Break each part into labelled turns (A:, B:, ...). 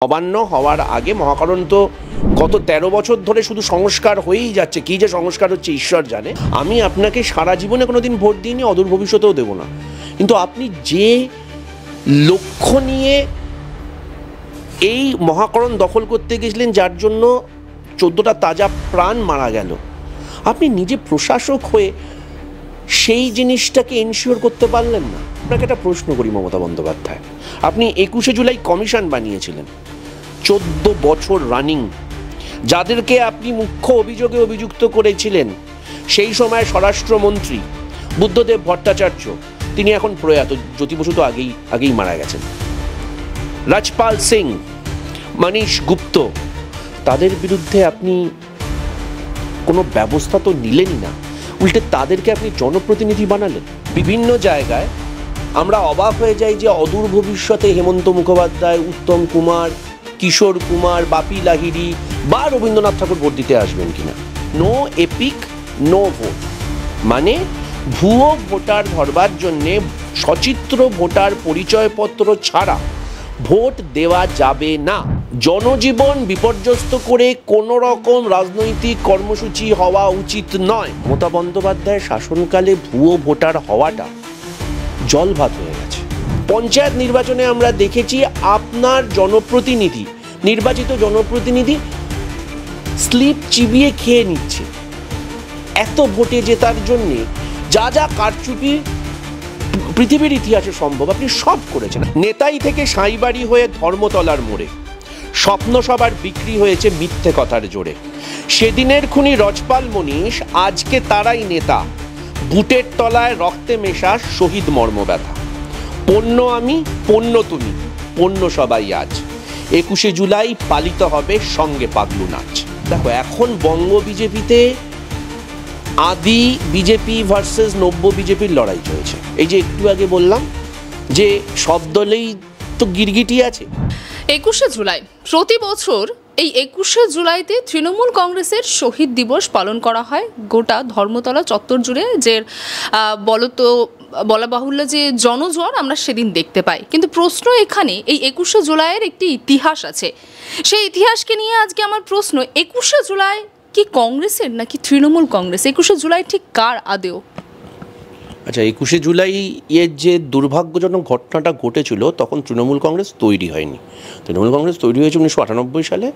A: নবান্ন হওয়ার আগে মহাকারণ তো গত ১৩ বছর ধরে শুধু সংস্কার হয়েই যাচ্ছে। কী যে সংস্কার হচ্ছে ঈশ্বর জানে। আমি আপনাকে সারা জীবনে কোনোদিন ভোট দিইনি, অদূর ভবিষ্যতেও দেব না, কিন্তু আপনি যে লক্ষ্য নিয়ে এই মহাকরণ দখল করতে গেছিলেন, যার জন্য ১৪টা তাজা প্রাণ মারা গেল, আপনি নিজে প্রশাসক হয়ে সেই জিনিসটাকে এনশিওর করতে পারলেন না। আপনাকে একটা প্রশ্ন করি মমতা বন্দ্যোপাধ্যায়, আপনি ২১শে জুলাই কমিশন বানিয়েছিলেন, ১৪ বছর রানিং, যাদেরকে আপনি মুখ্য অভিযোগে অভিযুক্ত করেছিলেন সেই সময় স্বরাষ্ট্রমন্ত্রী বুদ্ধদেব ভট্টাচার্য, তিনি এখন প্রয়াত, জ্যোতি বসু তো আগেই মারা গেছেন, রাজপাল সিং, মনীষ গুপ্ত, তাদের বিরুদ্ধে আপনি কোনো ব্যবস্থা তো নিলেনই না, উল্টে তাদেরকে আপনি জনপ্রতিনিধি বানালেন। বিভিন্ন জায়গায় আমরা অবাক হয়ে যাই যে অদূর ভবিষ্যতে হেমন্ত মুখোপাধ্যায়, উত্তম কুমার, কিশোর কুমার, বাপি লাহিড়ী বা রবীন্দ্রনাথ ঠাকুর ভোট দিতে আসবেন কিনা। নো এপিক নো ভোট, মানে ভুয়ো ভোটার ধরবার জন্যে সচিত্র ভোটার পরিচয়পত্র ছাড়া ভোট দেওয়া যাবে না। জনজীবন বিপর্যস্ত করে কোনো রকম রাজনৈতিক কর্মসূচি হওয়া উচিত নয়। মমতা বন্দ্যোপাধ্যায়ের শাসনকালে ভুয়ো ভোটার হওয়াটা জলভাত হয়ে গেছে। পঞ্চায়েত নির্বাচনে আমরা দেখেছি আপনার জনপ্রতিনিধি, নির্বাচিত জনপ্রতিনিধি স্লিপ চিবিয়ে খেয়ে নিচ্ছে। এত ভোটে জেতার জন্যে যা যা কারচুপি পৃথিবীর ইতিহাসে সম্ভব আপনি সব করেছেন। নেতাই থেকে সাঁইবাড়ি হয়ে ধর্মতলার মোড়ে স্বপ্ন সবার বিক্রি হয়েছে মিথ্যে কথার জোরে। সেদিনের খুনি রজপাল মনীষ, আজকে তারাই নেতা, বুটের তলায় রক্তে মেশা শহীদ মর্মব্যথা। পণ্য আমি, পণ্য তুমি, পণ্য সবাই আজ। ২১শে জুলাই পালিত হবে সঙ্গে পাগলু নাচ। দেখো, এখন বঙ্গ বিজেপিতে আদি বিজেপি ভার্সেস নব্য বিজেপির লড়াই চলছে। এই যে একটু আগে বললাম যে সব দলেই তো গিরগিটি আছে।
B: ২১শে জুলাই প্রতি বছর এই ২১শে জুলাইতে তৃণমূল কংগ্রেসের শহীদ দিবস পালন করা হয় গোটা ধর্মতলা চত্বর জুড়ে। যে বলা বাহুল্য যে জনজোয়ার আমরা সেদিন দেখতে পাই, কিন্তু প্রশ্ন এখানে এই ২১শে জুলাইয়ের একটি ইতিহাস আছে। সেই ইতিহাসকে নিয়ে আজকে আমার প্রশ্ন, ২১শে জুলাই কি কংগ্রেসের নাকি তৃণমূল কংগ্রেস? ২১শে জুলাই ঠিক কার আদেও?
A: আচ্ছা, ২১শে জুলাই এর যে দুর্ভাগ্যজনক ঘটনাটা ঘটেছিল, তখন তৃণমূল কংগ্রেস তৈরি হয়নি। তৃণমূল কংগ্রেস তৈরি হয়েছে ১৯৯৮ সালে,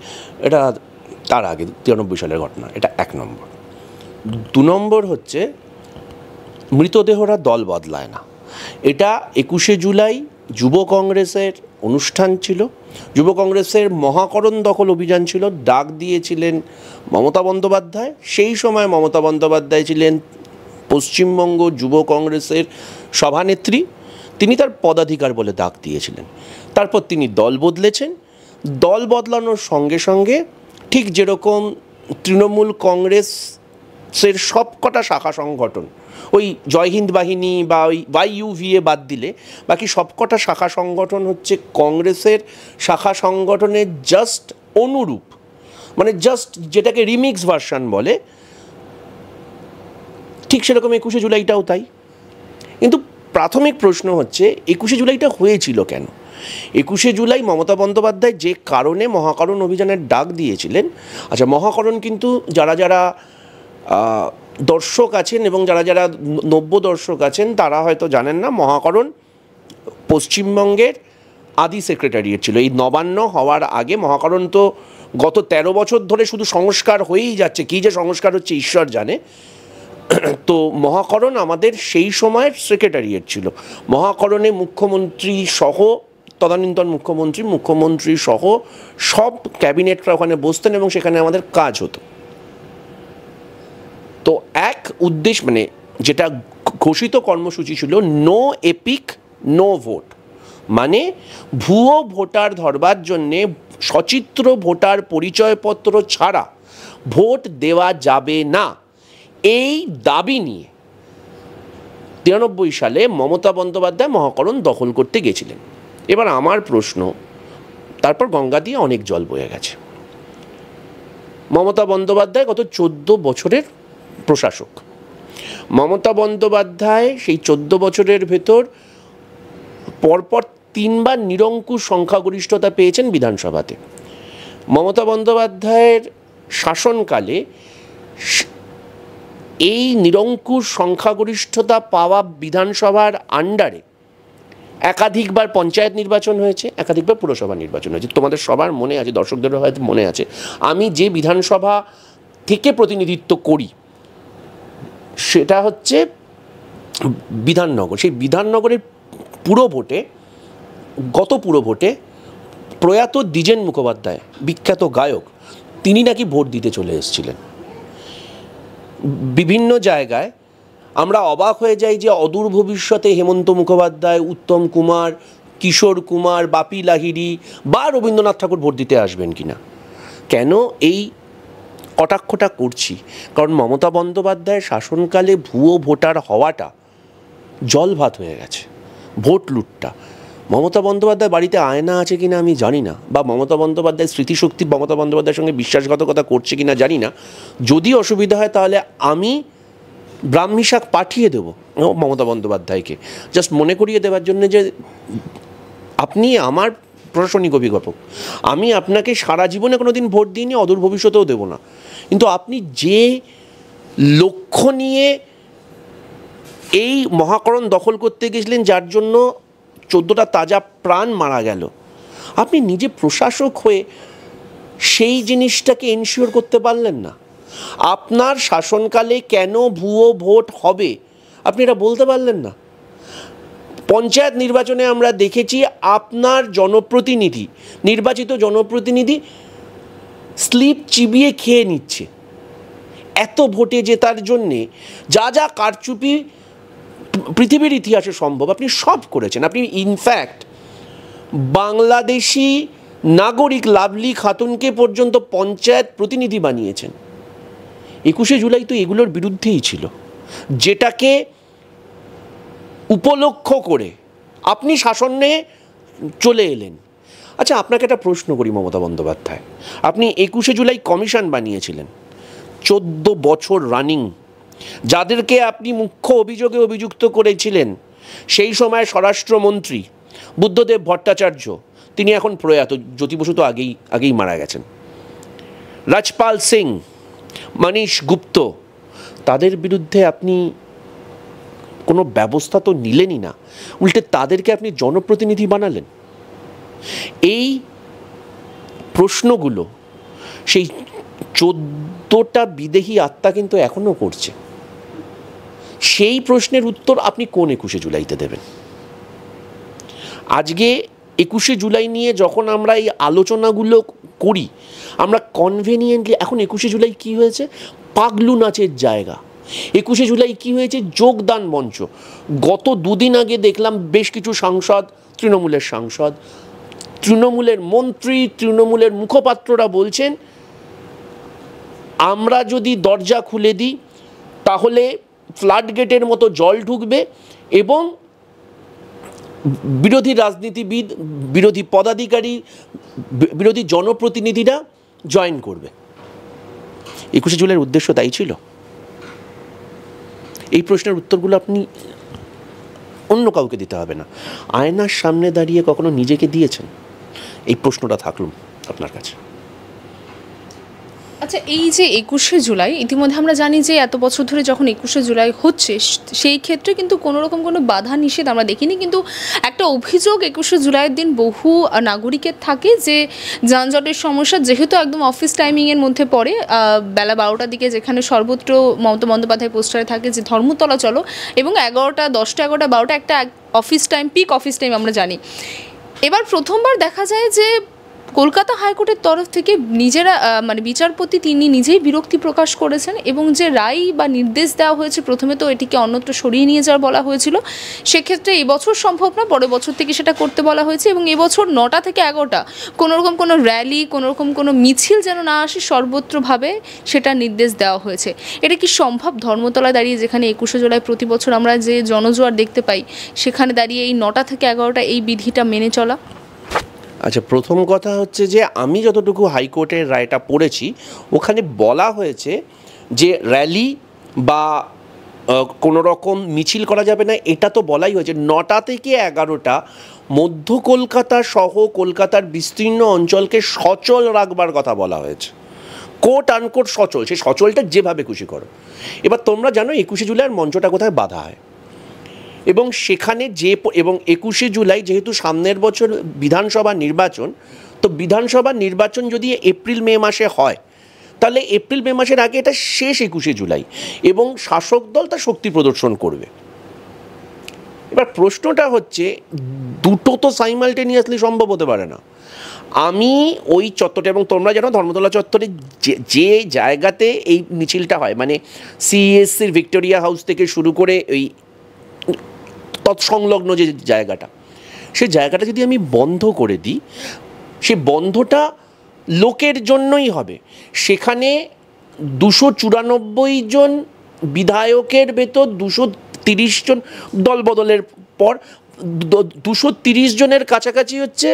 A: এটা তার আগে ৯৩ সালের ঘটনা। এটা ১ নম্বর। ২ নম্বর হচ্ছে মৃতদেহরা দল বদলায় না। এটা ২১শে জুলাই যুব কংগ্রেসের অনুষ্ঠান ছিল, যুব কংগ্রেসের মহাকরণ দখল অভিযান ছিল, ডাক দিয়েছিলেন মমতা বন্দ্যোপাধ্যায়। সেই সময় মমতা বন্দ্যোপাধ্যায় ছিলেন পশ্চিমবঙ্গ যুব কংগ্রেসের সভানেত্রী, তিনি তার পদাধিকার বলে ডাক দিয়েছিলেন। তারপর তিনি দল বদলেছেন। দল বদলানোর সঙ্গে সঙ্গে ঠিক যেরকম তৃণমূল কংগ্রেসের সবকটা শাখা সংগঠন, ওই জয় হিন্দ বাহিনী বা ওই YUVA বাদ দিলে বাকি সবকটা শাখা সংগঠন হচ্ছে কংগ্রেসের শাখা সংগঠনের জাস্ট অনুরূপ, মানে জাস্ট যেটাকে রিমিক্স ভার্সন বলে, ঠিক সেরকম ২১শে জুলাইটাও তাই। কিন্তু প্রাথমিক প্রশ্ন হচ্ছে ২১শে জুলাইটা হয়েছিল কেন? ২১শে জুলাই মমতা বন্দ্যোপাধ্যায় যে কারণে মহাকরণ অভিযানের ডাক দিয়েছিলেন, আচ্ছা, মহাকরণ কিন্তু যারা যারা দর্শক আছেন এবং যারা যারা নব্য দর্শক আছেন তারা হয়তো জানেন না, মহাকরণ পশ্চিমবঙ্গের আদি সেক্রেটারিয়েট ছিল। এই নবান্ন হওয়ার আগে মহাকরণ তো গত ১৩ বছর ধরে শুধু সংস্কার হয়েই যাচ্ছে। কী যে সংস্কার হচ্ছে ঈশ্বর জানে। তো মহাকরণ আমাদের সেই সময়ের সেক্রেটারিয়েট ছিল। মহাকরণে মুখ্যমন্ত্রী সহ, তদানীন্তন মুখ্যমন্ত্রী সহ সব ক্যাবিনেটরা ওখানে বসতেন এবং সেখানে আমাদের কাজ হতো। তো এক উদ্দেশ্য, মানে যেটা ঘোষিত কর্মসূচি ছিল নো এপিক নো ভোট, মানে ভুয়ো ভোটার ধরবার জন্যে সচিত্র ভোটার পরিচয়পত্র ছাড়া ভোট দেওয়া যাবে না। এই দাবি নিয়ে ৯৩ সালে মমতা বন্দ্যোপাধ্যায় মহাকরণ দখল করতে গেছিলেন। এবার আমার প্রশ্ন, তারপর গঙ্গা দিয়ে অনেক জল বয়ে গেছে। মমতা বন্দ্যোপাধ্যায় গত ১৪ বছরের প্রশাসক। মমতা বন্দ্যোপাধ্যায় সেই ১৪ বছরের ভেতর পরপর 3বার নিরঙ্কুশ সংখ্যাগরিষ্ঠতা পেয়েছেন বিধানসভাতে। মমতা বন্দ্যোপাধ্যায়ের শাসনকালে এই নিরঙ্কুশ সংখ্যাগরিষ্ঠতা পাওয়া বিধানসভার আন্ডারে একাধিকবার পঞ্চায়েত নির্বাচন হয়েছে, একাধিকবার পুরসভা নির্বাচন হয়েছে। তোমাদের সবার মনে আছে, দর্শকদেরও হয়তো মনে আছে, আমি যে বিধানসভা থেকে প্রতিনিধিত্ব করি সেটা হচ্ছে বিধাননগর। সেই বিধাননগরের গত পুরো ভোটে প্রয়াত দ্বিজেন মুখোপাধ্যায়, বিখ্যাত গায়ক, তিনি নাকি ভোট দিতে চলে এসেছিলেন। বিভিন্ন জায়গায় আমরা অবাক হয়ে যাই যে অদূর ভবিষ্যতে হেমন্ত মুখোপাধ্যায়, উত্তম কুমার, কিশোর কুমার, বাপি লাহিড়ী বা রবীন্দ্রনাথ ঠাকুর ভোট দিতে আসবেন কিনা। কেন এই কটাক্ষটা করছি? কারণ মমতা বন্দ্যোপাধ্যায়ের শাসনকালে ভুয়ো ভোটার হওয়াটা জল ভাত হয়ে গেছে। ভোট লুটটা, মমতা বন্দ্যোপাধ্যায় বাড়িতে আয়না আছে কিনা আমি জানি না, বা মমতা বন্দ্যোপাধ্যায় স্মৃতিশক্তি মমতা বন্দ্যোপাধ্যায়ের সঙ্গে বিশ্বাসঘাতকতা করছে কিনা জানি না। যদি অসুবিধা হয় তাহলে আমি ব্রাহ্মী শাক পাঠিয়ে দেবো মমতা বন্দ্যোপাধ্যায়কে, জাস্ট মনে করিয়ে দেওয়ার জন্য যে আপনি আমার প্রশাসনিক অভিভাবক, আমি আপনাকে সারা জীবনে কোনো দিন ভোট দিইনি, অদূর ভবিষ্যতেও দেবো না, কিন্তু আপনি যে লক্ষ্য নিয়ে এই মহাকরণ দখল করতে গেছিলেন, যার জন্য 14টা তাজা প্রাণ মারা গেল, আপনি নিজে প্রশাসক হয়ে সেই জিনিসটাকে এনশিওর করতে পারলেন না। আপনার শাসনকালে কেন ভুয়ো ভোট হবে আপনি এটা বলতে পারলেন না। পঞ্চায়েত নির্বাচনে আমরা দেখেছি আপনার জনপ্রতিনিধি, নির্বাচিত জনপ্রতিনিধি স্লিপ চিবিয়ে খেয়ে নিচ্ছে। এত ভোটে জেতার জন্যে যা যা কারচুপি পৃথিবীর ইতিহাসে সম্ভব আপনি সব করেছেন। আপনি ইনফ্যাক্ট বাংলাদেশি নাগরিক লাভলি খাতুনকে পর্যন্ত পঞ্চায়েত প্রতিনিধি বানিয়েছেন। 21শে জুলাই তো এগুলোর বিরুদ্ধেই ছিল, যেটাকে উপলক্ষ করে আপনি শাসনে চলে এলেন। আচ্ছা, আপনাকে একটা প্রশ্ন করি মমতা বন্দ্যোপাধ্যায়, আপনি 21শে জুলাই কমিশন বানিয়েছিলেন, 14 বছর রানিং, যাদেরকে আপনি মুখ্য অভিযোগে অভিযুক্ত করেছিলেন সেই সময় স্বরাষ্ট্রমন্ত্রী বুদ্ধদেব ভট্টাচার্য, তিনি এখন প্রয়াত, জ্যোতি বসু তো আগেই মারা গেছেন, রাজপাল সিং, মনীষ গুপ্ত, তাদের বিরুদ্ধে আপনি কোনো ব্যবস্থা তো নিলেনই না, উল্টে তাদেরকে আপনি জনপ্রতিনিধি বানালেন। এই প্রশ্নগুলো সেই 14টা বিদেহী আত্মা কিন্তু এখনও করছে। সেই প্রশ্নের উত্তর আপনি কোন 21শে জুলাইতে দেবেন? আজকে 21শে জুলাই নিয়ে যখন আমরা এই আলোচনাগুলো করি, আমরা কনভেনিয়েন্টলি, এখন 21শে জুলাই কী হয়েছে? পাগলু নাচের জায়গা। 21শে জুলাই কী হয়েছে? যোগদান মঞ্চ। গত দুদিন আগে দেখলাম বেশ কিছু সাংসদ, তৃণমূলের সাংসদ, তৃণমূলের মন্ত্রী, তৃণমূলের মুখপাত্ররা বলছেন আমরা যদি দরজা খুলে দিই তাহলে ফ্লাড গেটের মতো জল ঢুকবে এবং বিরোধী রাজনীতিবিদ, বিরোধী পদাধিকারী, বিরোধী জনপ্রতিনিধিরা জয়েন করবে। 21শে জুলাইয়ের উদ্দেশ্য তাই ছিল? এই প্রশ্নের উত্তরগুলো আপনি অন্য কাউকে দিতে হবে না। আয়নার সামনে দাঁড়িয়ে কখনো নিজেকে দিয়েছেন? এই প্রশ্নটা থাকলো আপনার কাছে।
B: আচ্ছা, এই যে 21শে জুলাই, ইতিমধ্যে আমরা জানি যে এত বছর ধরে যখন 21শে জুলাই হচ্ছে সেই ক্ষেত্রে কিন্তু কোনো রকম কোনো বাধা নিষেধ আমরা দেখিনি, কিন্তু একটা অভিযোগ 21শে জুলাইয়ের দিন বহু নাগরিকের থাকে যে যানজটের সমস্যা, যেহেতু একদম অফিস টাইমিংয়ের মধ্যে পড়ে, বেলা 12টার দিকে যেখানে সর্বত্র মমতা বন্দ্যোপাধ্যায় পোস্টারে থাকে যে ধর্মতলা চলো, এবং 11টা, 10টা, 11টা, 12টা একটা office time, peak office time আমরা জানি। এবার প্রথমবার দেখা যায় যে কলকাতা হাইকোর্টের তরফ থেকে নিজেরা বিচারপতি তিনি নিজেই বিরক্তি প্রকাশ করেছেন, এবং যে রায় বা নির্দেশ দেওয়া হয়েছে প্রথমে তো এটিকে অন্যত্র সরিয়ে নিয়ে যাওয়ার বলা হয়েছিল, সেক্ষেত্রে এবছর সম্ভব না, পরের বছর থেকে সেটা করতে বলা হয়েছে, এবং এবছর 9টা থেকে 11টা কোনোরকম কোনো র্যালি, কোনোরকম কোনো মিছিল যেন না আসে, সর্বত্রভাবে সেটা নির্দেশ দেওয়া হয়েছে। এটা কি সম্ভব ধর্মতলায় দাঁড়িয়ে, যেখানে 21শে জুলাই প্রতি বছর আমরা যে জনজোয়ার দেখতে পাই, সেখানে দাঁড়িয়ে এই 9টা থেকে 11টা এই বিধিটা মেনে চলা?
A: আচ্ছা, প্রথম কথা হচ্ছে যে আমি যতটুকু হাইকোর্টের রায়টা পড়েছি ওখানে বলা হয়েছে যে র্যালি বা কোনো রকম মিছিল করা যাবে না, এটা তো বলাই হয়েছে। 9টা থেকে 11টা মধ্য কলকাতা সহ কলকাতার বিস্তীর্ণ অঞ্চলকে সচল রাখবার কথা বলা হয়েছে, কোট আনকোট সচল, সেই সচলটা যেভাবে খুশি করো। এবার তোমরা জানো 21শে জুলাইয়ের মঞ্চটা কোথায় বাঁধা হয়, এবং সেখানে এবং 21শে জুলাই যেহেতু সামনের বছর বিধানসভা নির্বাচন, তো বিধানসভা নির্বাচন যদি এপ্রিল মে মাসে হয়, তাহলে এপ্রিল মে মাসের আগে এটা শেষ 21শে জুলাই, এবং শাসক দল তার শক্তি প্রদর্শন করবে। এবার প্রশ্নটা হচ্ছে, দুটো তো সাইমালটেনিয়াসলি সম্ভব হতে পারে না। আমি ওই চত্বরটা, এবং তোমরা জানো ধর্মতলা চত্বরে যে জায়গাতে এই মিছিলটা হয়, মানে সিএসসির ভিক্টোরিয়া হাউস থেকে শুরু করে ওই তৎসংলগ্ন যে জায়গাটা, সেই জায়গাটা যদি আমি বন্ধ করে দিই, সে বন্ধটা লোকের জন্যই হবে। সেখানে 294 জন বিধায়কের ভেতর 230 জন দল বদলের পর 230 জনের কাছাকাছি হচ্ছে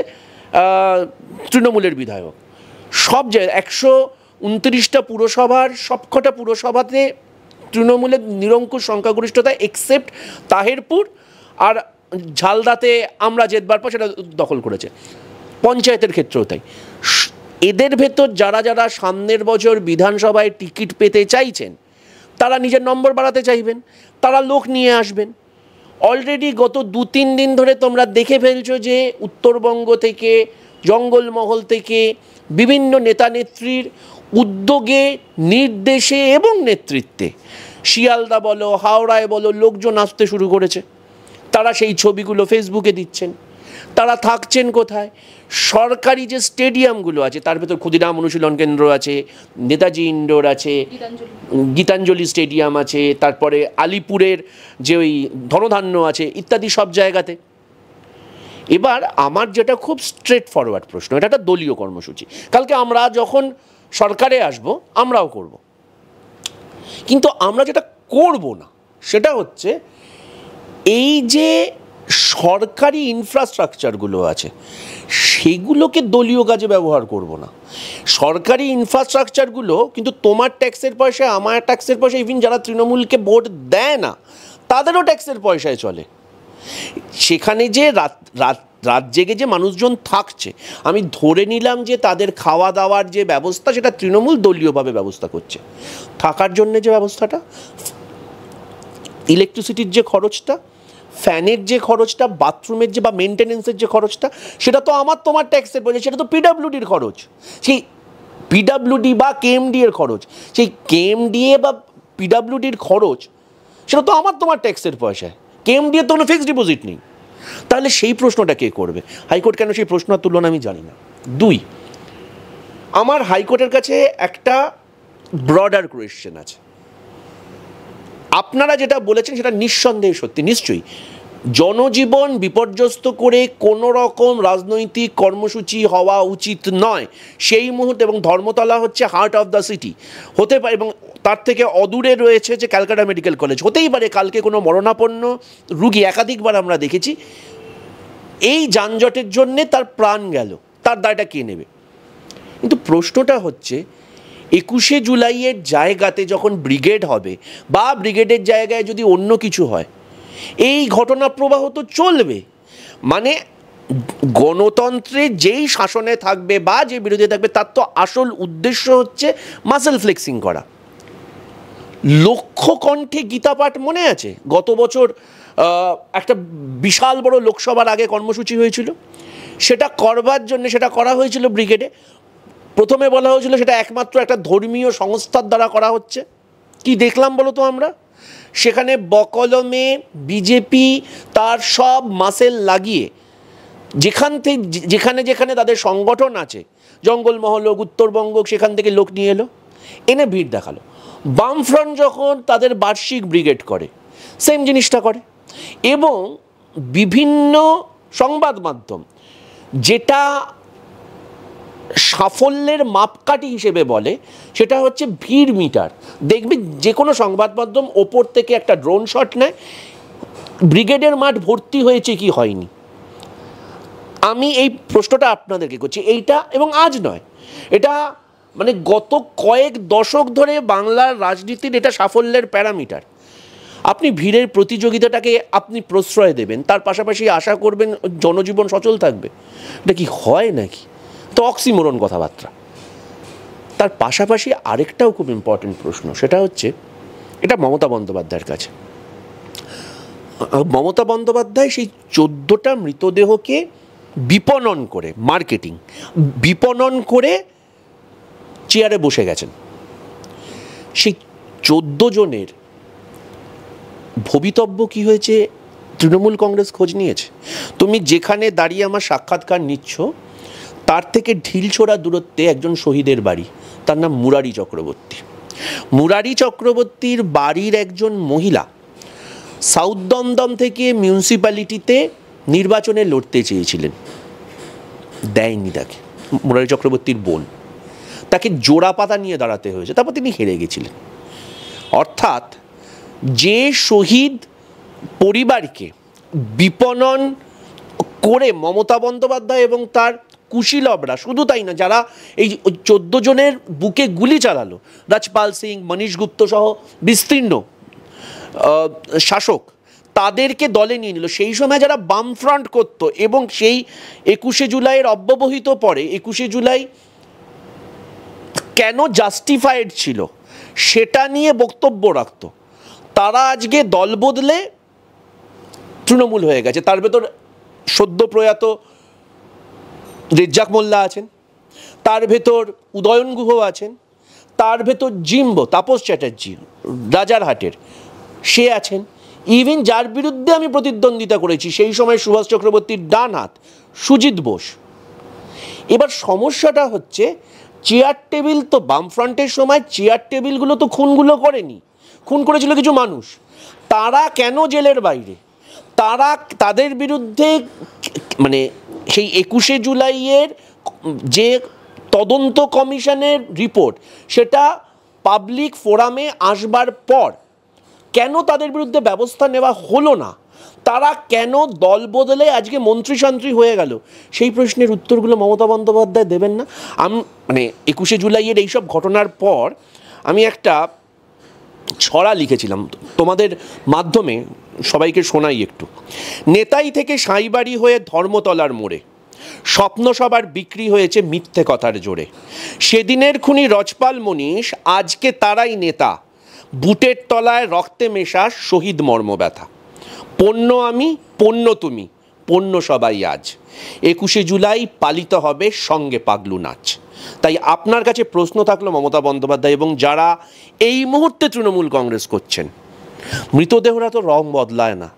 A: তৃণমূলের বিধায়ক। সব জায়গায় 129টা পুরসভার সবকটা পুরসভাতে তৃণমূলের নিরঙ্কুশ সংখ্যাগরিষ্ঠতা, এক্সেপ্ট তাহেরপুর আর ঝালদাতে আমরা জেতবার পর সেটা দখল করেছে। পঞ্চায়েতের ক্ষেত্রেও তাই। এদের ভেতর যারা যারা সামনের বছর বিধানসভায় টিকিট পেতে চাইছেন, তারা নিজের নম্বর বাড়াতে চাইবেন, তারা লোক নিয়ে আসবেন। অলরেডি গত 2-3 দিন ধরে তোমরা দেখে ফেলছো যে উত্তরবঙ্গ থেকে, জঙ্গলমহল থেকে বিভিন্ন নেতা নেত্রীর উদ্যোগে, নির্দেশে এবং নেতৃত্বে শিয়ালদা বলো, হাওড়ায় বলো, লোকজন আসতে শুরু করেছে। তারা সেই ছবিগুলো ফেসবুকে দিচ্ছেন। তারা থাকছেন কোথায়? সরকারি যে স্টেডিয়ামগুলো আছে, তার ভেতর ক্ষুদিরাম অনুশীলন কেন্দ্র আছে, নেতাজি ইন্ডোর আছে, গীতাঞ্জলি স্টেডিয়াম আছে, তারপরে আলিপুরের যে ওই ধনধান্য আছে, ইত্যাদি সব জায়গাতে। এবার আমার যেটা খুব স্ট্রেট ফরওয়ার্ড প্রশ্ন, এটা একটা দলীয় কর্মসূচি, কালকে আমরা যখন সরকারে আসব আমরাও করব, কিন্তু আমরা যেটা করব না সেটা হচ্ছে এই যে সরকারি ইনফ্রাস্ট্রাকচারগুলো আছে সেগুলোকে দলীয় কাজে ব্যবহার করব না। সরকারি ইনফ্রাস্ট্রাকচারগুলো কিন্তু তোমার ট্যাক্সের পয়সায়, আমার ট্যাক্সের পয়সায়, ইভিন যারা তৃণমূলকে ভোট দেয় না তাদেরও ট্যাক্সের পয়সায় চলে। সেখানে যে রাত জেগে যে মানুষজন থাকছে, আমি ধরে নিলাম যে তাদের খাওয়া দাওয়ার যে ব্যবস্থা সেটা তৃণমূল দলীয়ভাবে ব্যবস্থা করছে। থাকার জন্য যে ব্যবস্থাটা, ইলেকট্রিসিটির যে খরচটা, ফ্যানের যে খরচটা, বাথরুমের যে বা মেনটেনেন্সের যে খরচটা, সেটা তো আমার তোমার ট্যাক্সের পয়সা, সেটা তো পিডাব্লিউডির খরচ। সেই পিডাব্লিউডি বা কেএমডি এর খরচ, সেই কেএমডিএ বা পিডাব্লিউডির খরচ সেটা তো আমার তোমার ট্যাক্সের পয়সায়। কেএমডি এর তো কোনো ফিক্সড ডিপোজিট নেই। তাহলে সেই প্রশ্নটা কে করবে? হাইকোর্ট কেন সেই প্রশ্ন তুললো না আমি জানি না। 2, আমার হাইকোর্টের কাছে একটা ব্রডার কোয়েশ্চেন আছে। আপনারা যেটা বলেছেন সেটা নিঃসন্দেহে সত্যি, নিশ্চয়ই জনজীবন বিপর্যস্ত করে কোনো রকম রাজনৈতিক কর্মসূচি হওয়া উচিত নয় সেই মুহূর্তে, এবং ধর্মতলা হচ্ছে হার্ট অফ দ্য সিটি হতে পারে, এবং তার থেকে অদূরে রয়েছে যে ক্যালকাটা মেডিকেল কলেজ। হতেই পারে কালকে কোনো মরণাপন্ন রুগী, একাধিকবার আমরা দেখেছি, এই যানজটের জন্যে তার প্রাণ গেল, তার দায়টা কে নেবে? কিন্তু প্রশ্নটা হচ্ছে 21শে জুলাইয়ের জায়গাতে যখন ব্রিগেড হবে বা ব্রিগেডের জায়গায় যদি অন্য কিছু হয়, এই ঘটনা প্রবাহ তো চলবে। মানে গণতন্ত্রে যেই শাসনে থাকবে বা যে বিরোধী থাকবে তার তো আসল উদ্দেশ্য হচ্ছে মাসেল ফ্লেক্সিং করা। লক্ষ কণ্ঠে গীতাপাঠ মনে আছে? গত বছর একটা বিশাল বড় লোকসভার আগে কর্মসূচি হয়েছিল, সেটা করবার জন্য সেটা করা হয়েছিল ব্রিগেডে। প্রথমে বলা হয়েছিল সেটা একমাত্র একটা ধর্মীয় সংস্থার দ্বারা করা হচ্ছে। কি দেখলাম বলো তো আমরা? সেখানে বকলমে বিজেপি তার সব মাসেল লাগিয়ে যেখানে যেখানে তাদের সংগঠন আছে, জঙ্গলমহল হোক, উত্তরবঙ্গ, সেখান থেকে লোক নিয়ে এলো, এনে ভিড় দেখালো। বামফ্রন্ট যখন তাদের বার্ষিক ব্রিগেড করে সেম জিনিসটা করে, এবং বিভিন্ন সংবাদ মাধ্যম যেটা সাফল্যের মাপকাঠি হিসেবে বলে সেটা হচ্ছে ভিড় মিটার। দেখবি যে কোনো সংবাদ মাধ্যম ওপর থেকে একটা ড্রোন শট নেয়, ব্রিগেডের মাঠ ভর্তি হয়েছে কি হয়নি। আমি এই প্রশ্নটা আপনাদেরকে করছি, এইটা এবং আজ নয়, এটা মানে গত কয়েক দশক ধরে বাংলার রাজনীতির এটা সাফল্যের প্যারামিটার। আপনি ভিড়ের প্রতিযোগিতাটাকে আপনি প্রশ্রয় দেবেন, তার পাশাপাশি আশা করবেন জনজীবন সচল থাকবে। এটা কি হয় নাকি? তো অক্সিমোরন কথাবার্তা। তার পাশাপাশি আরেকটাও খুব ইম্পর্টেন্ট প্রশ্ন, সেটা হচ্ছে এটা মমতা বন্দ্যোপাধ্যায়ের কাছে। মমতা বন্দ্যোপাধ্যায় সেই 14টা মৃতদেহকে বিপণন করে, মার্কেটিং বিপণন করে চেয়ারে বসে গেছেন। সেই 14 জনের ভবিতব্য কি হয়েছে তৃণমূল কংগ্রেস খোঁজ নিয়েছে? তুমি যেখানে দাঁড়িয়ে আমার সাক্ষাৎকার নিচ্ছ তার থেকে ঢিলছোড়া দূরত্বে একজন শহীদের বাড়ি, তার নাম মুরারি চক্রবর্তী। মুরারি চক্রবর্তীর বাড়ির একজন মহিলা সাউথ দমদম থেকে মিউনিসিপ্যালিটিতে নির্বাচনে লড়তে চেয়েছিলেন, দেয়নি তাকে। মুরারি চক্রবর্তীর বোন, তাকে জোড়া পাতা নিয়ে দাঁড়াতে হয়েছে, তারপর তিনি হেরে গেছিলেন। অর্থাৎ যে শহীদ পরিবারকে বিপণন করে মমতা বন্দ্যোপাধ্যায় এবং তার কুশীলবরা, শুধু তাই না, যারা এই 14 জনের বুকে গুলি চালালো, রাজপাল সিং, মনীশ গুপ্ত সহ বিস্তীর্ণ শাসক, তাদেরকে দলে নিয়ে নিল। সেই সময় যারা বামফ্রন্ট করতো এবং সেই 21শে জুলাইয়ের অব্যবহিত পরে 21শে জুলাই কেন জাস্টিফাইড ছিল সেটা নিয়ে বক্তব্য রাখতো, তারা আজকে দল বদলে তৃণমূল হয়ে গেছে। তার ভেতর সদ্য প্রয়াত রেজ্জাক মোল্লা আছেন, তার ভেতর উদয়ন গুহ আছেন, তার ভেতর জিম্বো তাপস চ্যাটার্জি রাজারহাটের সে আছেন, ইভেন যার বিরুদ্ধে আমি প্রতিদ্বন্দ্বিতা করেছি সেই সময় সুভাষ চক্রবর্তীর ডান হাত সুজিত বোস। এবার সমস্যাটা হচ্ছে চেয়ার টেবিল তো বামফ্রন্টের সময় চেয়ার টেবিলগুলো তো খুনগুলো করেনি, খুন করেছিল কিছু মানুষ। তারা কেন জেলের বাইরে? তারা তাদের বিরুদ্ধে মানে সেই 21শে জুলাইয়ের যে তদন্ত কমিশনের রিপোর্ট সেটা পাবলিক ফোরামে আসবার পর কেন তাদের বিরুদ্ধে ব্যবস্থা নেওয়া হলো না? তারা কেন দল বদলে আজকে মন্ত্রী শান্ত্রী হয়ে গেল? সেই প্রশ্নের উত্তরগুলো মমতা বন্দ্যোপাধ্যায় দেবেন না। মানে 21শে জুলাইয়ের এইসব ঘটনার পর আমি একটা ছড়া লিখেছিলাম, তোমাদের মাধ্যমে সবাইকে শোনাই একটু। নেতাই থেকে সাঁইবাড়ি হয়ে ধর্মতলার মোড়ে স্বপ্ন সবার বিক্রি হয়েছে মিথ্যে কথার জোরে। সেদিনের খুনি রজপাল মনীষ, আজকে তারাই নেতা, বুটের তলায় রক্তে মেশা শহীদ মর্মব্যথা। পণ্য আমি, পণ্য তুমি, পণ্য সবাই আজ। 21শে জুলাই পালিত হবে সঙ্গে পাগলু নাচ। তাই আপনার কাছে প্রশ্ন থাকলো মমতা বন্দ্যোপাধ্যায় এবং যারা এই মুহূর্তে তৃণমূল কংগ্রেস করছেন, মৃতদেহরা তো রং বদলায় না,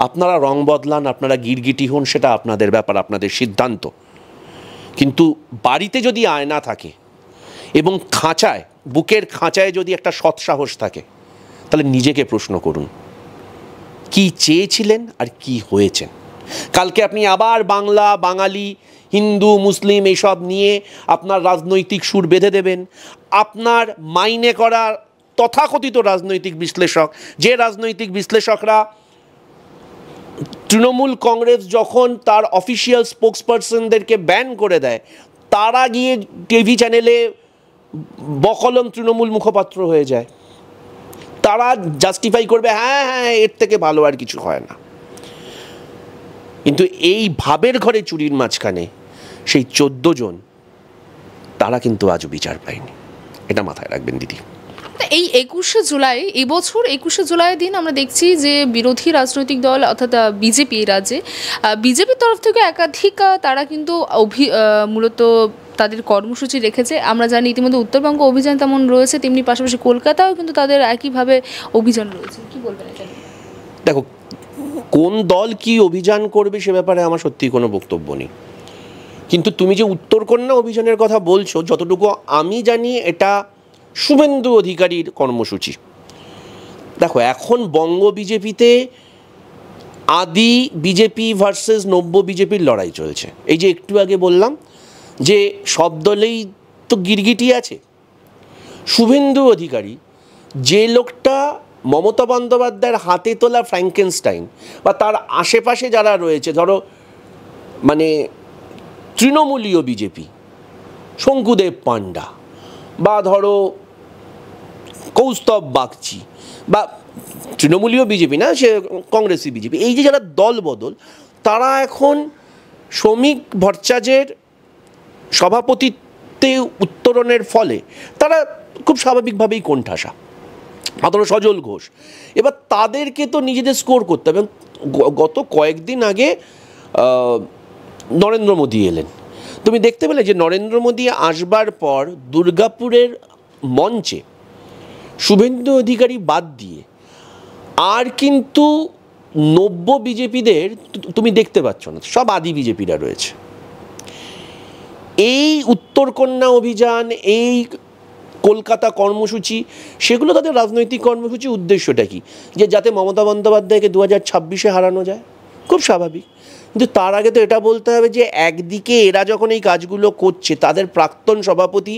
A: আপনারা রং বদলান, আপনারা গিরগিটি হন, সেটা আপনাদের ব্যাপার, আপনাদের সিদ্ধান্ত। কিন্তু বাড়িতে যদি আয়না থাকে এবং খাঁচায়, বুকের খাঁচায় যদি একটা সৎসাহস থাকে, তাহলে নিজেকে প্রশ্ন করুন কি চেয়েছিলেন আর কি হয়েছেন। কালকে আপনি আবার বাংলা, বাঙালি, হিন্দু, মুসলিম এইসব নিয়ে আপনার রাজনৈতিক সুর বেঁধে দেবেন। আপনার মাইনে করা তথাকথিত রাজনৈতিক বিশ্লেষক, যে রাজনৈতিক বিশ্লেষকরা তৃণমূল কংগ্রেস যখন তার অফিসিয়াল স্পোক্সপারসনদেরকে ব্যান করে দেয়, তারা গিয়ে টিভি চ্যানেলে বকলম তৃণমূল মুখপাত্র হয়ে যায়। তারা জাস্টিফাই করবে হ্যাঁ হ্যাঁ এর থেকে ভালো আর কিছু হয় না। কিন্তু এই ভাবের ঘরে চুরির মাঝখানে সেই 14 জন, তারা কিন্তু আজও বিচার পায়নি। এটা মাথায় রাখবেন দিদি।
B: এই 21শে জুলাই, এবছর 21শে জুলাইয়ের দিন আমরা দেখছি যে বিরোধী রাজনৈতিক দল অর্থাৎ বিজেপি, রাজ্যে বিজেপির তরফ থেকে একাধিক তারা কিন্তু মূলত তাদের কর্মসূচি রেখেছে। আমরা জানি ইতিমধ্যে উত্তরবঙ্গ অভিযান তেমন রয়েছে, তেমনি পাশাপাশি কলকাতাও কিন্তু তাদের একইভাবে অভিযান রয়েছে। কি বলবেন এটা?
A: দেখো, কোন দল কি অভিযান করবে সে ব্যাপারে আমার সত্যি কোনো বক্তব্য নেই, কিন্তু তুমি যে উত্তরকন্যা অভিযানের কথা বলছো, যতটুকু আমি জানি এটা শুভেন্দু অধিকারীর কর্মসূচি। দেখো, এখন বঙ্গ বিজেপিতে আদি বিজেপি ভার্সেস নব্য বিজেপির লড়াই চলছে। এই যে একটু আগে বললাম যে সব দলেই তো গিরগিটি আছে। শুভেন্দু অধিকারী যে লোকটা মমতা বন্দ্যোপাধ্যায়ের হাতে তোলা ফ্র্যাঙ্কেনস্টাইন বা তার আশেপাশে যারা রয়েছে, ধরো মানে তৃণমূলীয় বিজেপি, শঙ্কুদেব পান্ডা বা ধরো কৌস্তব বাগচি বা তৃণমূলীয় বিজেপি না, সে কংগ্রেসি বিজেপি, এই যে যারা দল বদল, তারা এখন শ্রমিক ভট্টাচার্যের সভাপতিত্বে উত্তরণের ফলে তারা খুব স্বাভাবিকভাবেই কোণঠাসা, মাত্র সজল ঘোষ। এবার তাদেরকে তো নিজেদের স্কোর করতে হবে। গত কয়েকদিন আগে নরেন্দ্র মোদী এলেন, তুমি দেখতে পেলে যে নরেন্দ্র মোদী আসবার পর দুর্গাপুরের মঞ্চে শুভেন্দু অধিকারী বাদ দিয়ে আর কিন্তু 90 বিজেপিদের তুমি দেখতে পাচ্ছ না, সব আদি বিজেপিরা রয়েছে। এই উত্তরকন্যা অভিযান, এই কলকাতা কর্মসূচি, সেগুলো তাদের রাজনৈতিক কর্মসূচি। উদ্দেশ্যটা কি? যে যাতে মমতা বন্দ্যোপাধ্যায়কে 2026-এ হারানো যায়, খুব স্বাভাবিক। কিন্তু তার আগে তো এটা বলতে হবে যে একদিকে এরা যখন এই কাজগুলো করছে, তাদের প্রাক্তন সভাপতি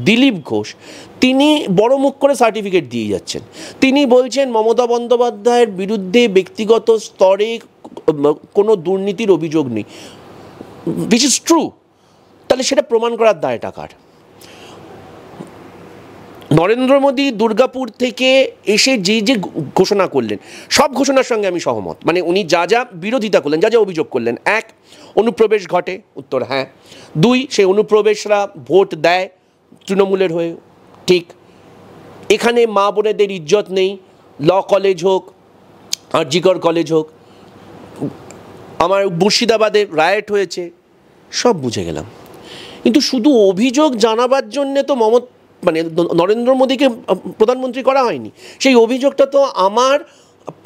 A: দিলীপ ঘোষ তিনি বড় মুখ করে সার্টিফিকেট দিয়ে যাচ্ছেন। তিনি বলছেন মমতা বন্দ্যোপাধ্যায়ের বিরুদ্ধে ব্যক্তিগত স্তরে কোনো দুর্নীতির অভিযোগ নেই, উইচ ইজ ট্রু। তাহলে সেটা প্রমাণ করার দায়টা কার? নরেন্দ্র মোদী দুর্গাপুর থেকে এসে যে যে ঘোষণা করলেন, সব ঘোষণার সঙ্গে আমি সহমত। মানে উনি যা যা বিরোধিতা করলেন, যা যা অভিযোগ করলেন, 1, অনুপ্রবেশ ঘটে, উত্তর হ্যাঁ। 2, সেই অনুপ্রবেশরা ভোট দেয় তৃণমূলের হয়ে, ঠিক। এখানে মা বোনেদের ইজ্জত নেই, ল কলেজ হোক, আরজিকর কলেজ হোক, আমার মুর্শিদাবাদে রায়েট হয়েছে, সব বুঝে গেলাম। কিন্তু শুধু অভিযোগ জানাবার জন্যে তো নরেন্দ্র মোদীকে প্রধানমন্ত্রী করা হয়নি। সেই অভিযোগটা তো আমার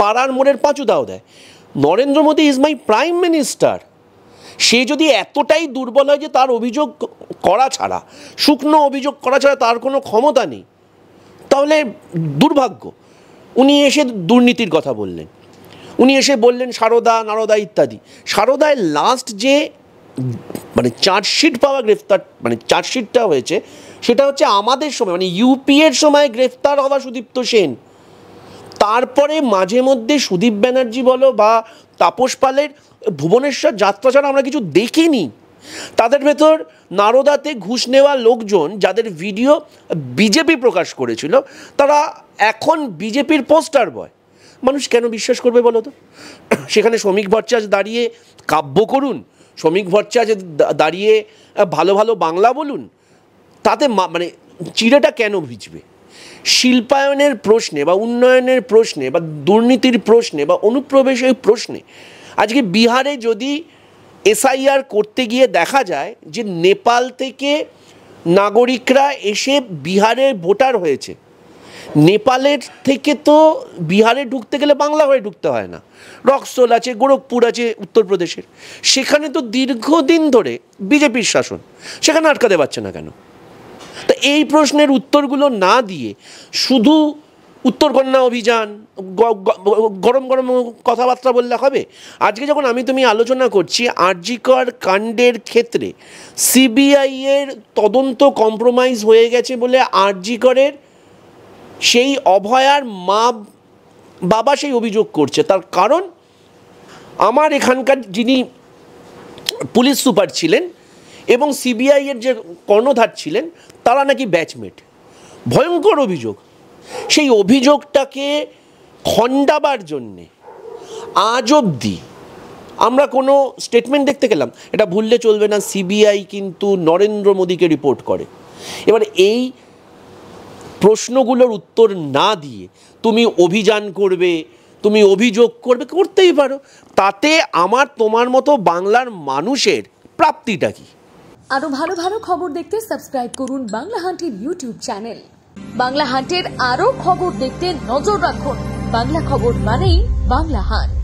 A: পাড়ার মোড়ের পাঁচুদাও দেয়। Narendra Modi is my prime minister. সে যদি এতটাই দুর্বল হয় যে তার অভিযোগ করা ছাড়া, শুকনো অভিযোগ করা ছাড়া তার কোনো ক্ষমতা নেই, তাহলে দুর্ভাগ্য। উনি এসে দুর্নীতির কথা বললেন, উনি এসে বললেন সারদা নারদা ইত্যাদি। সারদায় লাস্ট যে চার্জশিট পাওয়া গ্রেফতার, চার্জশিটটা হয়েছে, সেটা হচ্ছে আমাদের সময়, ইউপিএর সময় গ্রেফতার হওয়া সুদীপ্ত সেন। তারপরে মাঝে মধ্যে সুদীপ ব্যানার্জি বলো বা তাপস পালের ভুবনেশ্বর যাত্রা ছাড়া আমরা কিছু দেখিনি। তাদের ভেতর নারদাতে ঘুষ নেওয়া লোকজন যাদের ভিডিও বিজেপি প্রকাশ করেছিল, তারা এখন বিজেপির পোস্টার বয়। মানুষ কেন বিশ্বাস করবে বলো তো? সেখানে শ্রমিক ভট্টাচার্য দাঁড়িয়ে কাব্য করুন, শ্রমিক ভট্টাচার্য দাঁড়িয়ে ভালো ভালো বাংলা বলুন, তাতে চিড়েটা কেন ভিজবে? শিল্পায়নের প্রশ্নে বা উন্নয়নের প্রশ্নে বা দুর্নীতির প্রশ্নে বা অনুপ্রবেশের প্রশ্নে আজকে বিহারে যদি এসআইআর করতে গিয়ে দেখা যায় যে নেপাল থেকে নাগরিকরা এসে বিহারে ভোটার হয়েছে, নেপালের থেকে তো বিহারে ঢুকতে গেলে বাংলা হয়ে ঢুকতে হয় না, রক্সোল আছে, গোরখপুর আছে উত্তরপ্রদেশের, সেখানে তো দীর্ঘদিন ধরে বিজেপির শাসন, সেখানে আটকাতে পারছে না কেন? তো এই প্রশ্নের উত্তরগুলো না দিয়ে শুধু উত্তরকন্যা অভিযান, গরম গরম কথাবার্তা বললে হবে? আজকে যখন তুমি আলোচনা করছি আরজিকর কাণ্ডের ক্ষেত্রে সিবিআইয়ের তদন্ত কম্প্রোমাইজ হয়ে গেছে বলে আরজিকরের সেই অভয়ার মা বাবা সেই অভিযোগ করছে, তার কারণ আমার এখানকার যিনি পুলিশ সুপার ছিলেন এবং সিবিআইয়ের যে কর্ণধার ছিলেন, তারা নাকি ব্যাচমেট। ভয়ঙ্কর অভিযোগ। সেই অভিযোগটাকে খণ্ডাবার জন্যে আজ অবধি আমরা কোনো স্টেটমেন্ট দেখতে গেলাম? এটা ভুললে চলবে না, সিবিআই কিন্তু নরেন্দ্র মোদীকে রিপোর্ট করে। এবার এই প্রশ্নগুলোর উত্তর না দিয়ে তুমি অভিযান করবে, তুমি অভিযোগ করবে, করতেই পারো, তাতে আমার তোমার মতো বাংলার মানুষের প্রাপ্তিটা কি?
C: আরো ভালো ভালো খবর দেখতে সাবস্ক্রাইব করুন বাংলা হান্টের ইউটিউব চ্যানেল। বাংলা হান্টের আরো খবর দেখতে নজর রাখুন। বাংলা খবর মানেই বাংলা হান্ট।